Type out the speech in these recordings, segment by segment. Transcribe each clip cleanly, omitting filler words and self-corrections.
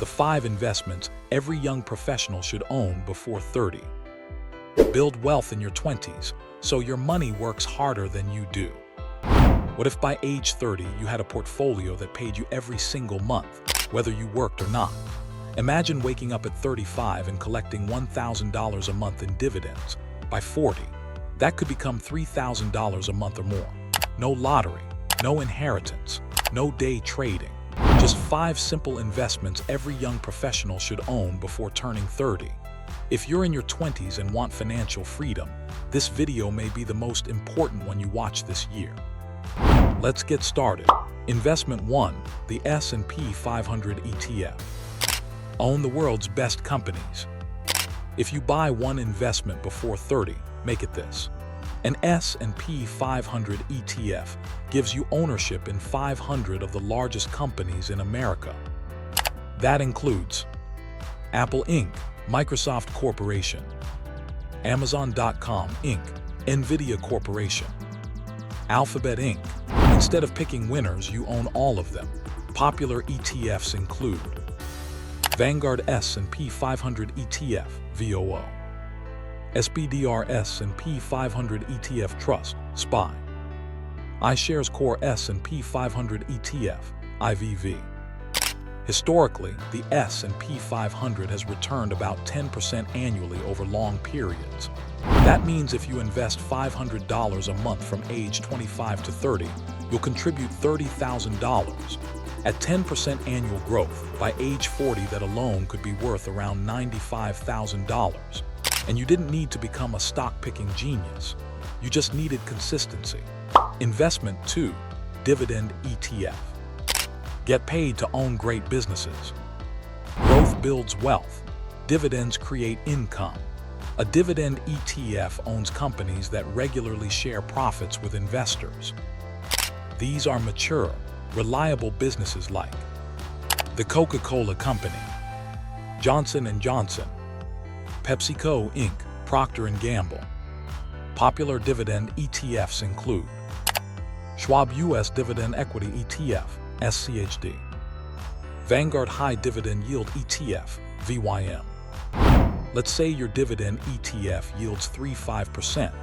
The 5 investments every young professional should own before 30. Build wealth in your 20s so your money works harder than you do. What if by age 30 you had a portfolio that paid you every single month, whether you worked or not? Imagine waking up at 35 and collecting $1,000 a month in dividends. By 40, that could become $3,000 a month or more. No lottery, no inheritance, no day trading. Just 5 simple investments every young professional should own before turning 30. If you're in your 20s and want financial freedom, this video may be the most important one you watch this year. Let's get started. Investment 1. The S&P 500 ETF. Own the world's best companies. If you buy one investment before 30, make it this. An S&P 500 ETF gives you ownership in 500 of the largest companies in America. That includes Apple Inc., Microsoft Corporation, Amazon.com Inc., Nvidia Corporation, Alphabet Inc. Instead of picking winners, you own all of them. Popular ETFs include Vanguard S&P 500 ETF, VOO, SPDR S&P 500 ETF Trust, SPY, iShares Core S&P 500 ETF, IVV. Historically, the S&P 500 has returned about 10% annually over long periods. That means if you invest $500 a month from age 25 to 30, you'll contribute $30,000. At 10% annual growth, by age 40 that alone could be worth around $95,000. And you didn't need to become a stock-picking genius. You just needed consistency. Investment 2. Dividend ETF. Get paid to own great businesses. Growth builds wealth. Dividends create income. A dividend ETF owns companies that regularly share profits with investors. These are mature, reliable businesses like the Coca-Cola Company, Johnson & Johnson, PepsiCo Inc., Procter & Gamble. Popular dividend ETFs include Schwab U.S. Dividend Equity ETF, SCHD, Vanguard High Dividend Yield ETF, VYM. Let's say your dividend ETF yields 3.5%.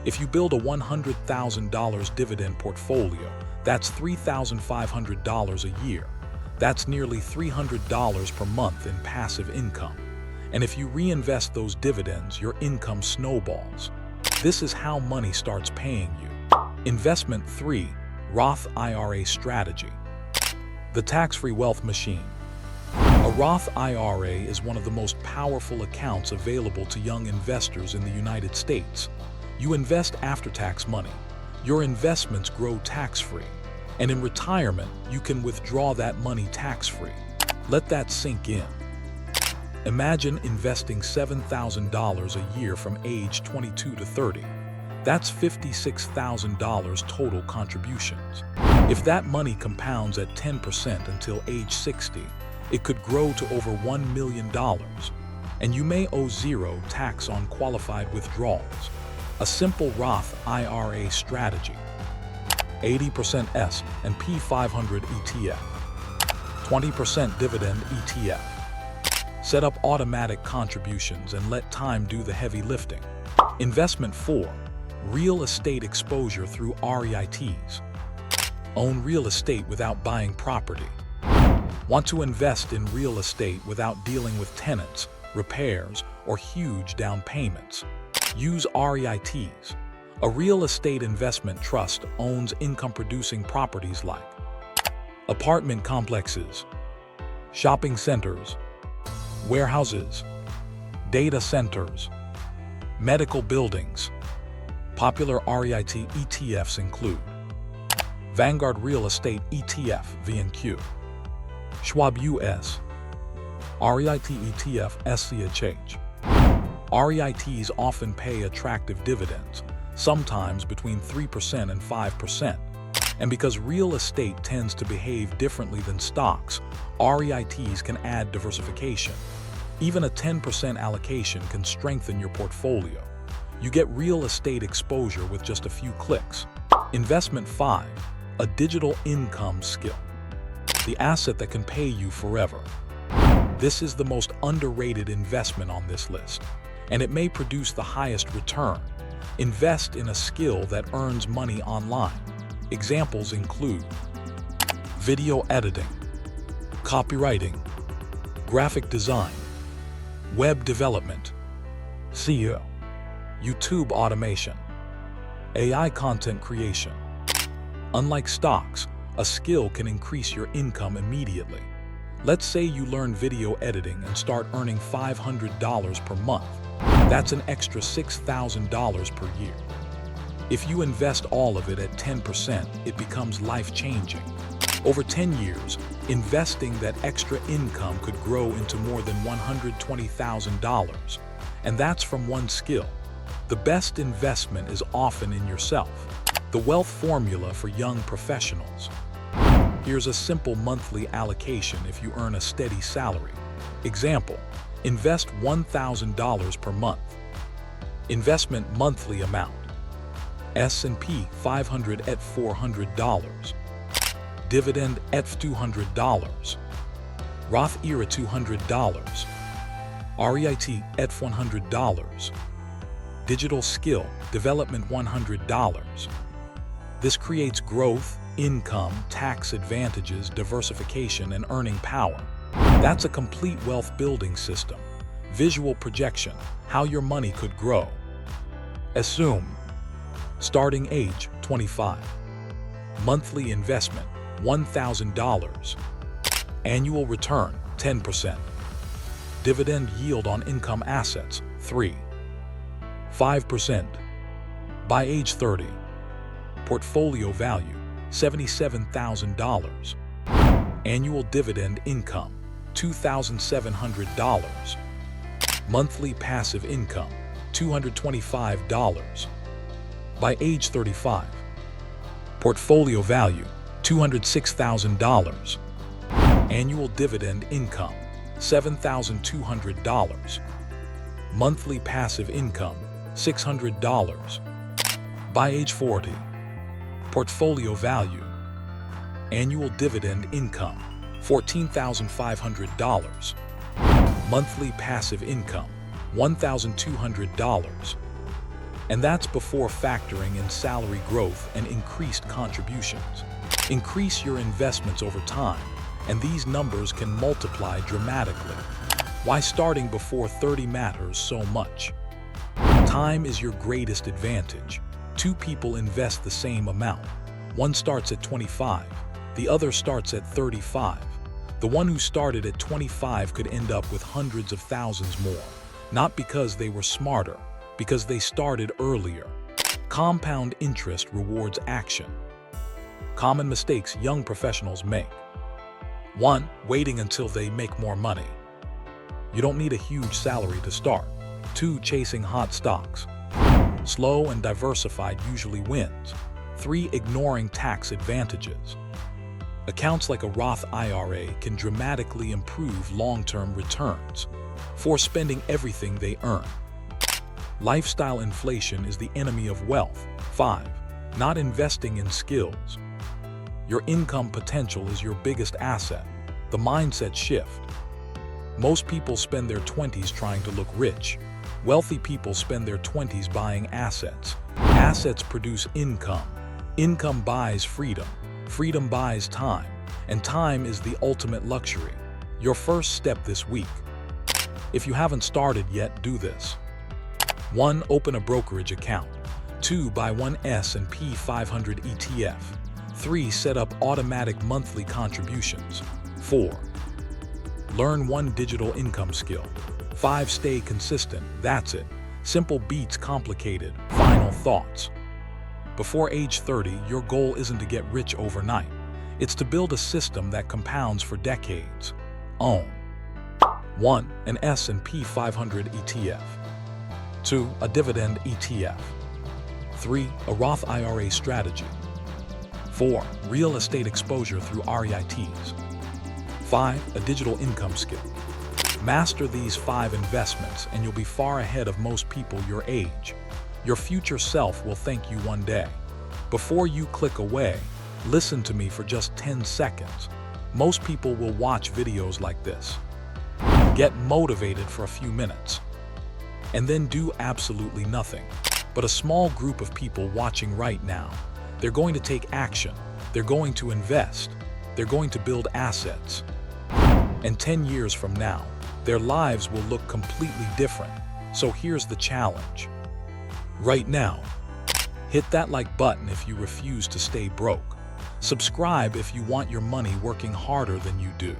If you build a $100,000 dividend portfolio, that's $3,500 a year. That's nearly $300 per month in passive income. And if you reinvest those dividends, your income snowballs. This is how money starts paying you. Investment 3. Roth IRA Strategy. The tax-free wealth machine. A Roth IRA is one of the most powerful accounts available to young investors in the United States. You invest after-tax money. Your investments grow tax-free. And in retirement, you can withdraw that money tax-free. Let that sink in. Imagine investing $7,000 a year from age 22 to 30. That's $56,000 total contributions. If that money compounds at 10% until age 60, it could grow to over $1 million. And you may owe 0 tax on qualified withdrawals. A simple Roth IRA strategy. 80% S&P 500 ETF. 20% dividend ETF. Set up automatic contributions and let time do the heavy lifting. Investment 4. Real estate exposure through REITs. Own real estate without buying property. Want to invest in real estate without dealing with tenants, repairs, or huge down payments? Use REITs. A real estate investment trust owns income-producing properties like apartment complexes, shopping centers, warehouses, data centers, medical buildings. Popular REIT ETFs include Vanguard Real Estate ETF, VNQ, Schwab US, REIT ETF, SCHH. REITs often pay attractive dividends, sometimes between 3% and 5%. And because real estate tends to behave differently than stocks, REITs can add diversification. Even a 10% allocation can strengthen your portfolio. You get real estate exposure with just a few clicks. Investment 5. A digital income skill. The asset that can pay you forever. This is the most underrated investment on this list, and it may produce the highest return. Invest in a skill that earns money online. Examples include video editing, copywriting, graphic design, web development, SEO, YouTube automation, AI content creation. Unlike stocks, a skill can increase your income immediately. Let's say you learn video editing and start earning $500 per month. That's an extra $6,000 per year. If you invest all of it at 10%, it becomes life-changing. Over 10 years, investing that extra income could grow into more than $120,000. And that's from one skill. The best investment is often in yourself. The wealth formula for young professionals. Here's a simple monthly allocation if you earn a steady salary. Example, invest $1,000 per month. Investment monthly amount: S&P 500 at $400. Dividend at $200. Roth IRA $200. REIT at $100. Digital skill development $100. This creates growth, income, tax advantages, diversification, and earning power. That's a complete wealth building system. Visual projection, how your money could grow. Assume. Starting age, 25. Monthly investment, $1,000. Annual return, 10%. Dividend yield on income assets, 5%. By age 30. Portfolio value, $77,000. Annual dividend income, $2,700. Monthly passive income, $225. By age 35. Portfolio value, $206,000. Annual dividend income, $7,200. Monthly passive income, $600. By age 40. Portfolio value. Annual dividend income, $14,500. Monthly passive income, $1,200. And that's before factoring in salary growth and increased contributions. Increase your investments over time, and these numbers can multiply dramatically. Why starting before 30 matters so much? Time is your greatest advantage. Two people invest the same amount. One starts at 25, the other starts at 35. The one who started at 25 could end up with hundreds of thousands more, not because they were smarter, because they started earlier. Compound interest rewards action. Common mistakes young professionals make. 1. Waiting until they make more money. You don't need a huge salary to start. 2. Chasing hot stocks. Slow and diversified usually wins. 3. Ignoring tax advantages. Accounts like a Roth IRA can dramatically improve long-term returns. 4. Spending everything they earn. Lifestyle inflation is the enemy of wealth. 5. Not investing in skills. Your income potential is your biggest asset. The mindset shift. Most people spend their 20s trying to look rich. Wealthy people spend their 20s buying assets. Assets produce income. Income buys freedom. Freedom buys time. And time is the ultimate luxury. Your first step this week. If you haven't started yet, do this. 1. Open a brokerage account. 2. Buy one S&P 500 ETF. 3. Set up automatic monthly contributions. 4. Learn one digital income skill. 5. Stay consistent. That's it. Simple beats complicated. Final thoughts. Before age 30, your goal isn't to get rich overnight. It's to build a system that compounds for decades. Own. 1. An S&P 500 ETF. 2. A dividend ETF. 3. A Roth IRA strategy. 4. Real estate exposure through REITs. 5. A digital income skill. Master these 5 investments and you'll be far ahead of most people your age. Your future self will thank you one day. Before you click away, listen to me for just 10 seconds. Most people will watch videos like this. Get motivated for a few minutes, and then do absolutely nothing. But a small group of people watching right now, they're going to take action, they're going to invest, they're going to build assets. And 10 years from now, their lives will look completely different. So here's the challenge. Right now, hit that like button if you refuse to stay broke. Subscribe if you want your money working harder than you do.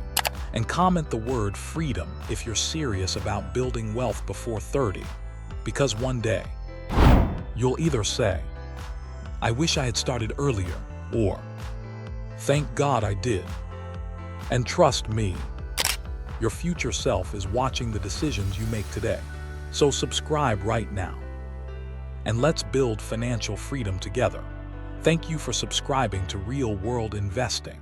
And comment the word freedom if you're serious about building wealth before 30. Because one day, you'll either say, "I wish I had started earlier," or "Thank God I did." And trust me, your future self is watching the decisions you make today. So subscribe right now. And let's build financial freedom together. Thank you for subscribing to Real World Investing.